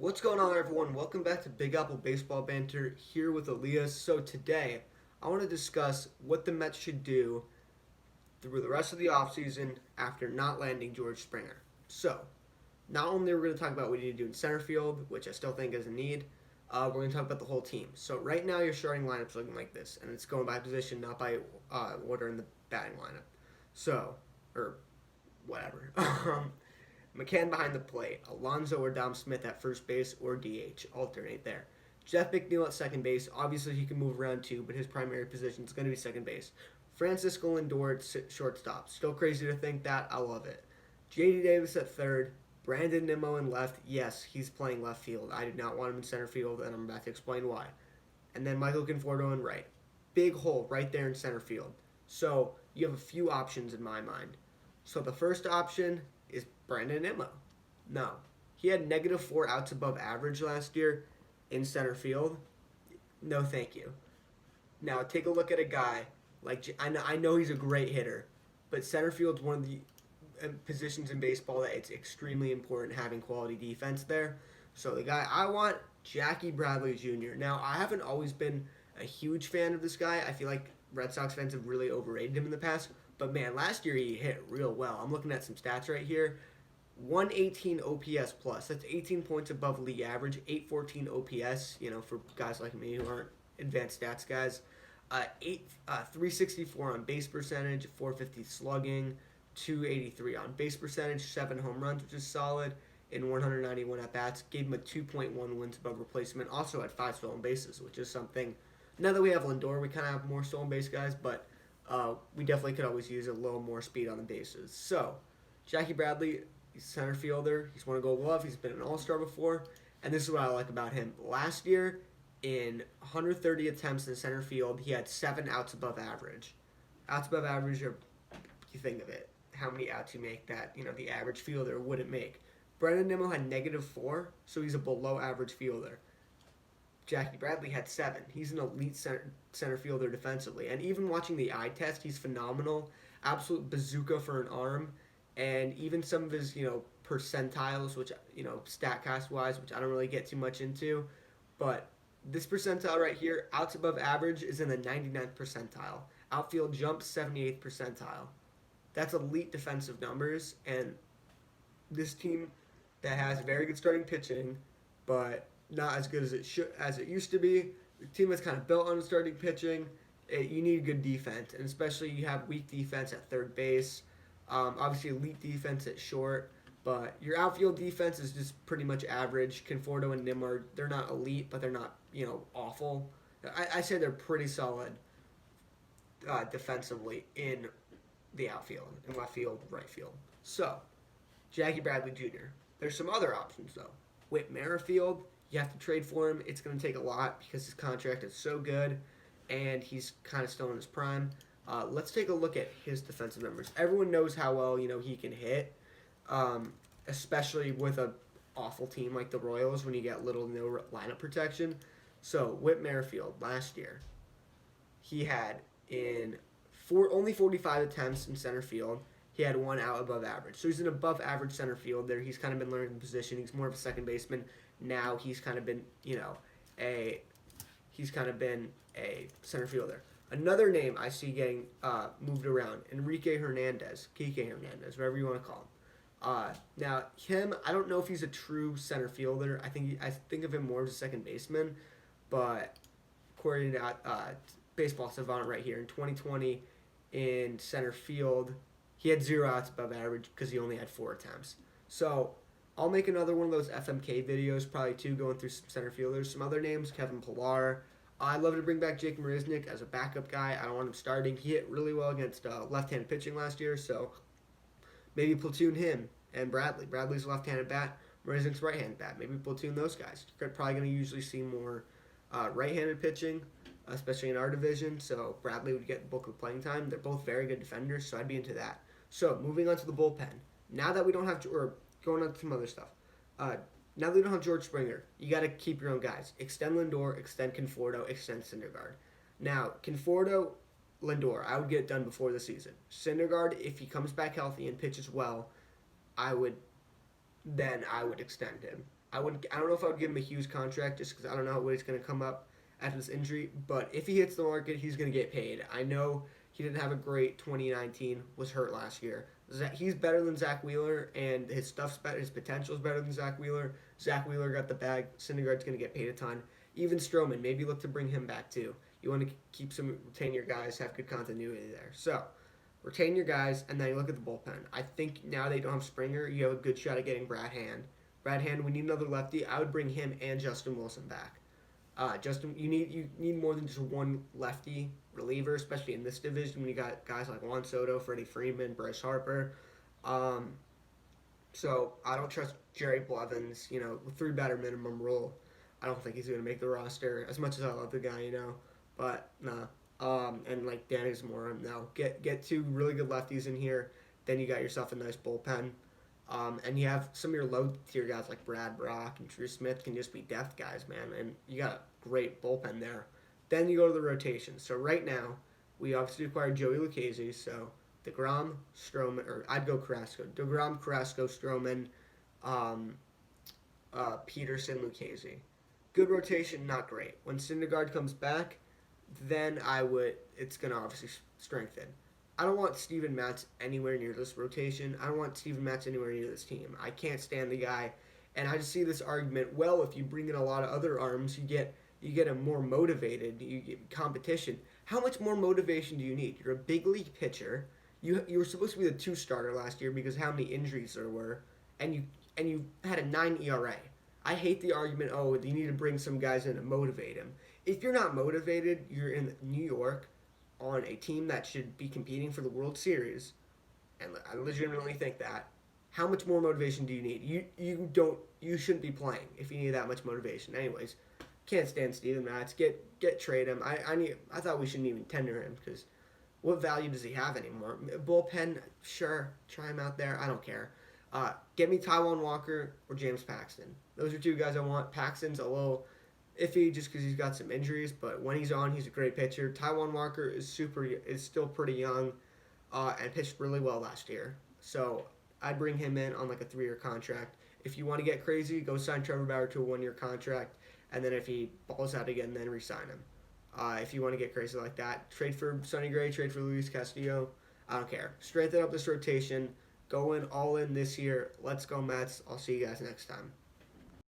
What's going on, everyone? Welcome back to Big Apple Baseball Banter here with Elias. So, today I want to discuss what the Mets should do through the rest of the offseason after not landing George Springer. So, not only are we going to talk about what we need to do in center field, which I still think is a need, we're going to talk about the whole team. So, right now, your starting lineup's looking like this, and it's going by position, not by order in the batting lineup. So, or whatever. McCann behind the plate, Alonso or Dom Smith at first base or DH, alternate there. Jeff McNeil at second base. Obviously, he can move around too, but his primary position is going to be second base. Francisco Lindor at shortstop. Still crazy to think that. I love it. JD Davis at third. Brandon Nimmo in left. Yes, he's playing left field. I did not want him in center field, and I'm about to explain why. And then Michael Conforto in right. Big hole right there in center field. So you have a few options in my mind. So the first option is Brandon Nimmo. No. He had -4 outs above average last year in center field. No, thank you. Now take a look at a guy like I know he's a great hitter, but center field's one of the positions in baseball that it's extremely important having quality defense there. So the guy I want, Jackie Bradley Jr. Now I haven't always been a huge fan of this guy. I feel like Red Sox fans have really overrated him in the past. But man, last year he hit real well. I'm looking at some stats right here. 118 OPS plus. That's 18 points above league average. 814 OPS. For guys like me who aren't advanced stats guys. 364 on base percentage, 450 slugging, 283 on base percentage, 7 home runs, which is solid in 191 at bats. Gave him a 2.1 wins above replacement. Also had 5 stolen bases, which is something. Now that we have Lindor, we kind of have more stolen base guys, but we definitely could always use a little more speed on the bases. So, Jackie Bradley, he's a center fielder. He's won a Gold Glove. He's been an All-Star before. And this is what I like about him. Last year, in 130 attempts in center field, he had 7 outs above average. Outs above average are, you think of it, how many outs you make that, the average fielder wouldn't make. Brandon Nimmo had -4, so he's a below average fielder. Jackie Bradley had 7. He's an elite center fielder defensively. And even watching the eye test, he's phenomenal. Absolute bazooka for an arm. And even some of his, percentiles, which, StatCast wise, which I don't really get too much into. But this percentile right here, outs above average, is in the 99th percentile. Outfield jump, 78th percentile. That's elite defensive numbers. And this team that has very good starting pitching, but not as good as it used to be. The team that's kind of built on starting pitching. You need good defense, and especially you have weak defense at third base. Obviously, elite defense at short, but your outfield defense is just pretty much average. Conforto and Nim they're not elite, but they're not awful. I say they're pretty solid defensively in the outfield, in left field, right field. So, Jackie Bradley Jr. There's some other options though. Whit Merrifield, you have to trade for him. It's going to take a lot because his contract is so good, and he's kind of still in his prime. Let's take a look at his defensive numbers. Everyone knows how well he can hit, especially with a awful team like the Royals when you get little to no lineup protection. So Whit Merrifield last year, he had only 45 attempts in center field. He had 1 out above average. So he's an above average center fielder. He's kind of been learning the position. He's more of a second baseman. Now he's kind of been, a center fielder. Another name I see getting moved around, Enrique Hernandez, Kike Hernandez, whatever you want to call him. Now him, I don't know if he's a true center fielder. I think of him more as a second baseman, but according to Baseball Savant right here in 2020 in center field, he had 0 outs above average because he only had 4 attempts. So I'll make another one of those FMK videos probably too, going through some center fielders. Some other names, Kevin Pillar. I'd love to bring back Jake Marisnick as a backup guy. I don't want him starting. He hit really well against left-handed pitching last year, so maybe platoon him and Bradley. Bradley's a left-handed bat. Marisnick's right-handed bat. Maybe platoon those guys. You're probably going to usually see more right-handed pitching, especially in our division, so Bradley would get the bulk of playing time. They're both very good defenders, so I'd be into that. So, moving on to the bullpen. Now that we don't have, or going on to some other stuff. Now that we don't have George Springer, you got to keep your own guys. Extend Lindor, extend Conforto, extend Syndergaard. Now, Conforto, Lindor, I would get it done before the season. Syndergaard, if he comes back healthy and pitches well, I would extend him. I don't know if I would give him a huge contract just because I don't know what he's going to come up after this injury. But if he hits the market, he's going to get paid. I know he didn't have a great 2019. Was hurt last year. He's better than Zach Wheeler, and his stuff's better. His potential's better than Zach Wheeler. Zach Wheeler got the bag. Syndergaard's going to get paid a ton. Even Stroman, maybe look to bring him back too. You want to keep some retain your guys, have good continuity there. So retain your guys, and then you look at the bullpen. I think now they don't have Springer, you have a good shot at getting Brad Hand. Brad Hand, we need another lefty. I would bring him and Justin Wilson back. Justin, you need more than just one lefty reliever, especially in this division when you got guys like Juan Soto, Freddie Freeman, Bryce Harper. Um, so I don't trust Jerry Blevins. With three batter minimum rule, I don't think he's going to make the roster. As much as I love the guy, but nah. And like Danny Zamora, no. Get two really good lefties in here. Then you got yourself a nice bullpen. And you have some of your low tier guys like Brad Brock and Drew Smith can just be depth guys, man. And you got a great bullpen there. Then you go to the rotation. So right now, we obviously acquired Joey Lucchesi. So DeGrom, Stroman, or I'd go Carrasco. DeGrom, Carrasco, Stroman, um, Peterson, Lucchesi. Good rotation, not great. When Syndergaard comes back, then it's going to obviously strengthen. I don't want Steven Matz anywhere near this rotation. I don't want Steven Matz anywhere near this team. I can't stand the guy. And I just see this argument, well, if you bring in a lot of other arms, you get a more motivated, you get competition. How much more motivation do you need? You're a big league pitcher. You were supposed to be the two starter last year because how many injuries there were, and you had a 9 ERA. I hate the argument, oh, you need to bring some guys in to motivate him. If you're not motivated, you're in New York on a team that should be competing for the World Series, and I legitimately think that. How much more motivation do you need? You shouldn't be playing if you need that much motivation. Anyways, can't stand Steven Matz. Get trade him. I thought we shouldn't even tender him because what value does he have anymore? Bullpen, sure, try him out there. I don't care. Get me Taijuan Walker or James Paxton. Those are two guys I want. Paxton's a little iffy just because he's got some injuries, but when he's on, he's a great pitcher. Taijuan Walker is still pretty young, and pitched really well last year. So I'd bring him in on like a 3-year contract. If you want to get crazy, go sign Trevor Bauer to a 1-year contract, and then if he balls out again, then re-sign him. If you want to get crazy like that, trade for Sonny Gray, trade for Luis Castillo. I don't care. Strengthen up this rotation. Go in all in this year. Let's go Mets. I'll see you guys next time.